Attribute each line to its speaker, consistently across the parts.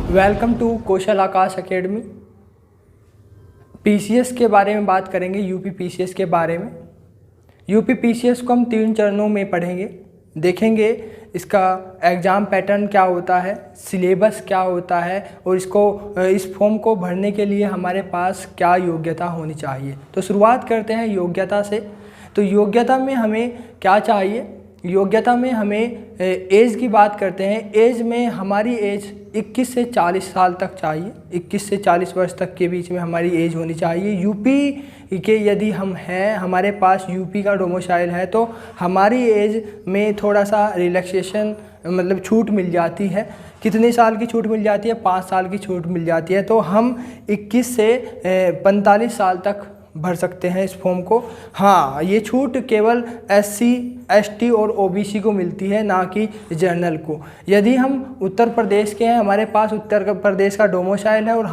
Speaker 1: Welcome to Kaushal Akash academy. PCS के बारे में बात करेंगे, यूपी पीसीएस के बारे में। यूपी पीसीएस को हम 3 चरणों में पढ़ेंगे, देखेंगे इसका एग्ज़ाम पैटर्न क्या होता है, सिलेबस क्या होता है और इस फॉर्म को भरने के लिए हमारे पास क्या योग्यता होनी चाहिए। तो शुरुआत करते हैं योग्यता से। तो योग्यता में हमें क्या चाहिए? योग्यता में हमें एज की बात करते हैं। एज में हमारी एज 21 से 40 साल तक चाहिए। 21 से 40 वर्ष तक के बीच में हमारी एज होनी चाहिए। यूपी के यदि हम हैं, हमारे पास यूपी का डोमिसाइल है, तो हमारी एज में थोड़ा सा रिलैक्सेशन मतलब छूट मिल जाती है। कितने साल की छूट मिल जाती है? 5 साल की छूट मिल जाती है। तो हम 21 से 45 साल तक भर सकते हैं इस फॉर्म को। हाँ, ये छूट केवल SC, ST और OBC को मिलती है, ना कि जनरल को। यदि हम उत्तर प्रदेश के हैं, हमारे पास उत्तर प्रदेश का डोमिसाइल है और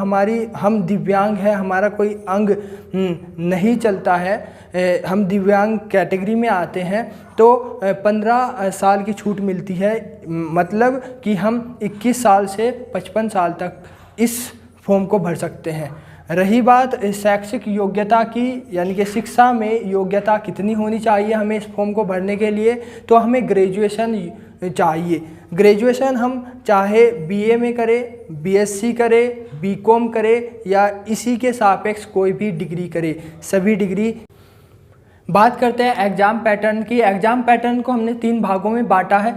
Speaker 1: हम दिव्यांग हैं, हमारा कोई अंग नहीं चलता है, हम दिव्यांग कैटेगरी में आते हैं, तो 15 साल की छूट मिलती है। मतलब कि हम 21 साल से 55 साल तक इस फॉर्म को भर सकते हैं। रही बात शैक्षिक योग्यता की, यानी कि शिक्षा में योग्यता कितनी होनी चाहिए हमें इस फॉर्म को भरने के लिए, तो हमें ग्रेजुएशन चाहिए। ग्रेजुएशन हम चाहे BA में करें, BSc करें, BCom करें या इसी के सापेक्ष कोई भी डिग्री करें, सभी डिग्री। बात करते हैं एग्ज़ाम पैटर्न की। एग्ज़ाम पैटर्न को हमने 3 भागों में बांटा है: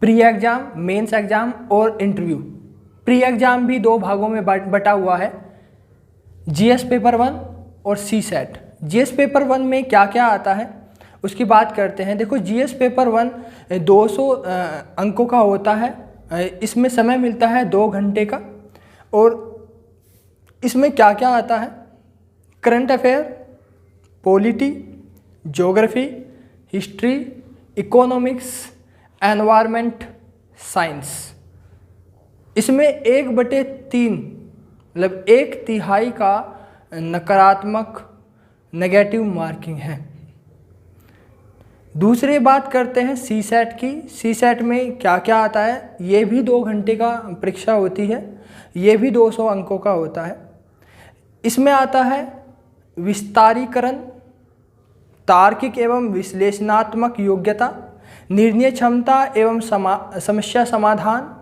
Speaker 1: प्री एग्ज़ाम, मेंस एग्ज़ाम और इंटरव्यू। प्री एग्ज़ाम भी 2 भागों में बटा हुआ है, GS पेपर 1 और CSET। GS पेपर 1 में क्या क्या आता है उसकी बात करते हैं। देखो, GS पेपर 1 200 अंकों का होता है। इसमें समय मिलता है 2 घंटे का। और इसमें क्या क्या आता है? Current affair, polity, geography, history, economics, environment, science. इसमें 1/3 मतलब 1/3 का नकारात्मक नेगेटिव मार्किंग है। दूसरी बात करते हैं CSET की। CSET में क्या क्या आता है? ये भी 2 घंटे का परीक्षा होती है, ये भी 200 अंकों का होता है। इसमें आता है विस्तारीकरण, तार्किक एवं विश्लेषणात्मक योग्यता, निर्णय क्षमता एवं समस्या समाधान,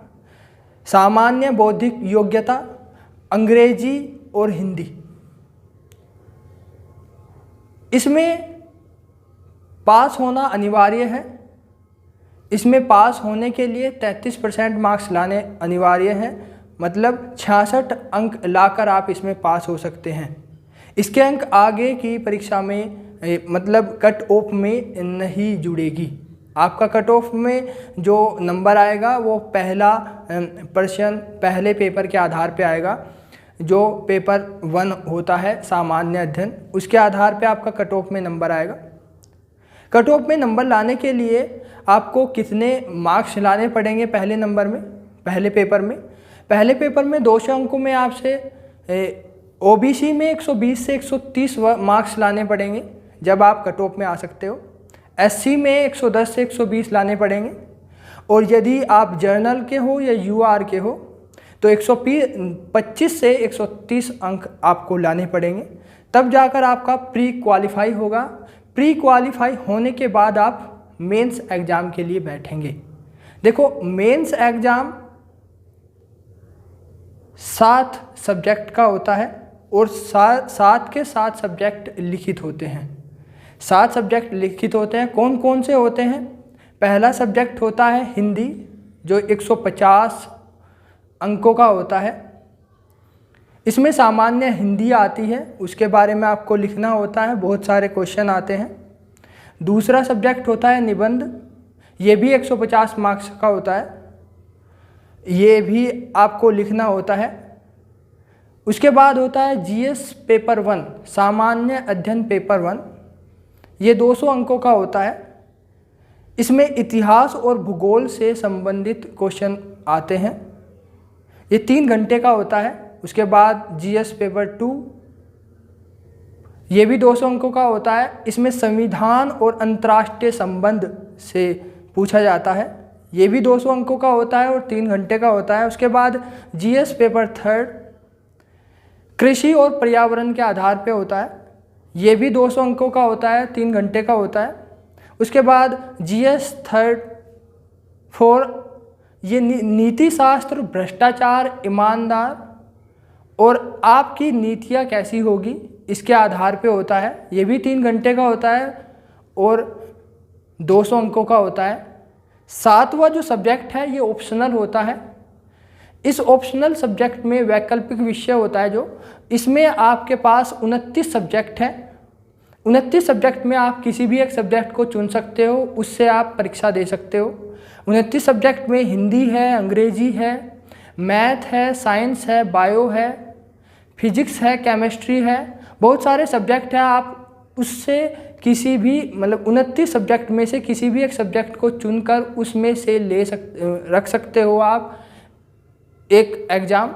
Speaker 1: सामान्य बौद्धिक योग्यता, अंग्रेजी और हिंदी। इसमें पास होना अनिवार्य है। इसमें पास होने के लिए 33% मार्क्स लाने अनिवार्य हैं। मतलब 66 अंक लाकर आप इसमें पास हो सकते हैं। इसके अंक आगे की परीक्षा में मतलब कट ऑफ में नहीं जुड़ेगी। आपका कट ऑफ में जो नंबर आएगा वो पहले पेपर के आधार पे आएगा। जो पेपर 1 होता है सामान्य अध्ययन, उसके आधार पे आपका कट ऑफ में नंबर आएगा। कट ऑफ में नंबर लाने के लिए आपको कितने मार्क्स लाने पड़ेंगे? पहले पेपर में 200 अंकों में आपसे OBC में 120 से 130 मार्क्स लाने पड़ेंगे जब आप कट ऑफ में आ सकते हो। SC में 110 से 120 लाने पड़ेंगे। और यदि आप जर्नल के हो या UR के हो तो 125 से 130 अंक आपको लाने पड़ेंगे। तब जाकर आपका प्री क्वालिफाई होगा। प्री क्वालिफाई होने के बाद आप मेंस एग्ज़ाम के लिए बैठेंगे। देखो, मेंस एग्ज़ाम 7 सब्जेक्ट का होता है और 7 के 7 सब्जेक्ट लिखित होते हैं। 7 सब्जेक्ट लिखित होते हैं। कौन कौन से होते हैं? पहला सब्जेक्ट होता है हिंदी, जो 150 अंकों का होता है। इसमें सामान्य हिंदी आती है, उसके बारे में आपको लिखना होता है, बहुत सारे क्वेश्चन आते हैं। दूसरा सब्जेक्ट होता है निबंध, ये भी 150 मार्क्स का होता है, ये भी आपको लिखना होता है। उसके बाद होता है GS पेपर 1, सामान्य अध्ययन पेपर 1, ये 200 अंकों का होता है। इसमें इतिहास और भूगोल से संबंधित क्वेश्चन आते हैं। ये 3 घंटे का होता है। उसके बाद GS पेपर 2, ये भी 200 अंकों का होता है। इसमें संविधान और अंतर्राष्ट्रीय संबंध से पूछा जाता है। ये भी 200 अंकों का होता है और 3 घंटे का होता है। उसके बाद जीएस पेपर थर्ड कृषि और पर्यावरण के आधार पे होता है, ये भी 200 अंकों का होता है, 3 घंटे का होता है। उसके बाद जीएस थर्ड फोर ये नीति शास्त्र, भ्रष्टाचार, ईमानदार और आपकी नीतियाँ कैसी होगी इसके आधार पे होता है, ये भी 3 घंटे का होता है और 200 अंकों का होता है। 7वां जो सब्जेक्ट है ये ऑप्शनल होता है। इस ऑप्शनल सब्जेक्ट में वैकल्पिक विषय होता है जो, इसमें आपके पास 29 सब्जेक्ट हैं। 29 सब्जेक्ट में आप किसी भी एक सब्जेक्ट को चुन सकते हो, उससे आप परीक्षा दे सकते हो। 29 सब्जेक्ट में हिंदी है, अंग्रेजी है, मैथ है, साइंस है, बायो है, फिजिक्स है, केमिस्ट्री है, बहुत सारे सब्जेक्ट हैं। आप उससे किसी भी 29 सब्जेक्ट में से किसी भी एक सब्जेक्ट को चुनकर उसमें से रख सकते हो आप एक एग्ज़ाम।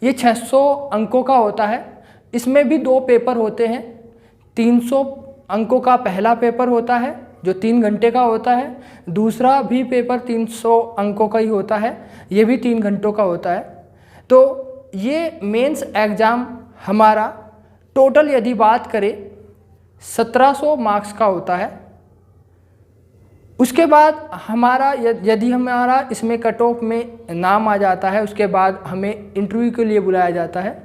Speaker 1: ये 600 अंकों का होता है। इसमें भी 2 पेपर होते हैं। 300 अंकों का पहला पेपर होता है जो 3 घंटे का होता है, दूसरा भी पेपर 300 अंकों का ही होता है, ये भी 3 घंटों का होता है। तो ये मेंस एग्ज़ाम हमारा टोटल यदि बात करें 1700 मार्क्स का होता है। उसके बाद हमारा यदि हमारा इसमें कट ऑफ में नाम आ जाता है, उसके बाद हमें इंटरव्यू के लिए बुलाया जाता है।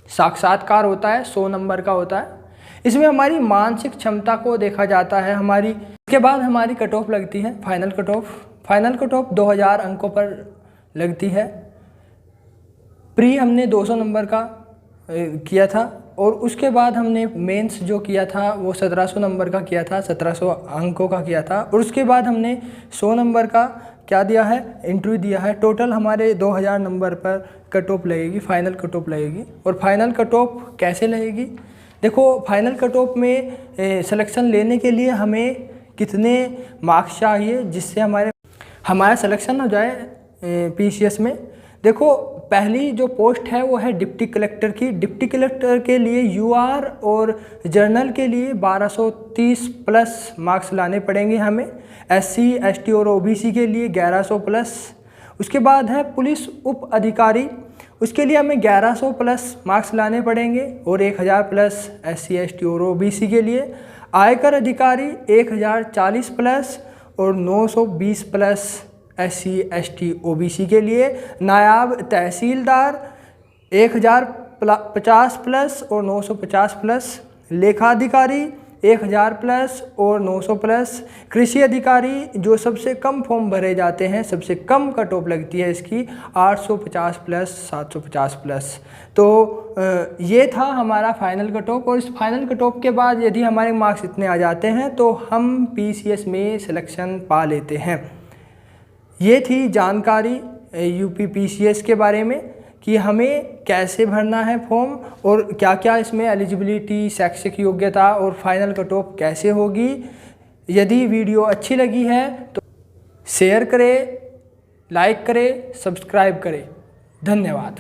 Speaker 1: साक्षात्कार होता है, 100 नंबर का होता है। इसमें हमारी मानसिक क्षमता को देखा जाता है हमारी। इसके बाद हमारी कट ऑफ लगती है final cut off. Final cut off 2000 अंकों पर लगती है। प्री हमने 200 नंबर का किया था और उसके बाद हमने मेंस जो किया था वो 1700 नंबर का किया था, 1700 अंकों का किया था। और उसके बाद हमने 100 नंबर का क्या दिया है, इंटरव्यू दिया है। टोटल हमारे 2000 नंबर पर कट ऑफ लगेगी, फाइनल कट ऑफ लगेगी। और फाइनल कट ऑफ कैसे लगेगी, देखो फाइनल कट ऑफ में सिलेक्शन लेने के लिए हमें कितने मार्क्स चाहिए जिससे हमारा सिलेक्शन हो जाए पीसीएस में। देखो पहली जो पोस्ट है वो है डिप्टी कलेक्टर की। डिप्टी कलेक्टर के लिए यूआर और जर्नल के लिए 1230 प्लस मार्क्स लाने पड़ेंगे हमें। एससी, एसटी और ओबीसी के लिए 1100 प्लस। उसके बाद है पुलिस उप अधिकारी, उसके लिए हमें 1100 प्लस मार्क्स लाने पड़ेंगे और 1000 प्लस एससी, एसटी और ओबीसी के लिए। आयकर अधिकारी 1040 प्लस और 920 प्लस एससी, एसटी, ओबीसी के लिए। नायाब तहसीलदार 1050 प्लस और 950 प्लस। लेखाधिकारी 1000 प्लस और 900 प्लस। कृषि अधिकारी जो सबसे कम फॉर्म भरे जाते हैं, सबसे कम कट ऑफ लगती है इसकी, 850 प्लस, 750 प्लस। तो ये था हमारा फाइनल कट ऑफ। और इस फाइनल कट ऑफ के बाद यदि हमारे मार्क्स इतने आ जाते हैं तो हम पीसीएस में सिलेक्शन पा लेते हैं। ये थी जानकारी यूपी पीसीएस के बारे में कि हमें कैसे भरना है फॉर्म और क्या क्या इसमें एलिजिबिलिटी, शैक्षिक योग्यता और फाइनल कट ऑफ कैसे होगी। यदि वीडियो अच्छी लगी है तो शेयर करें, लाइक करें, सब्सक्राइब करें। धन्यवाद।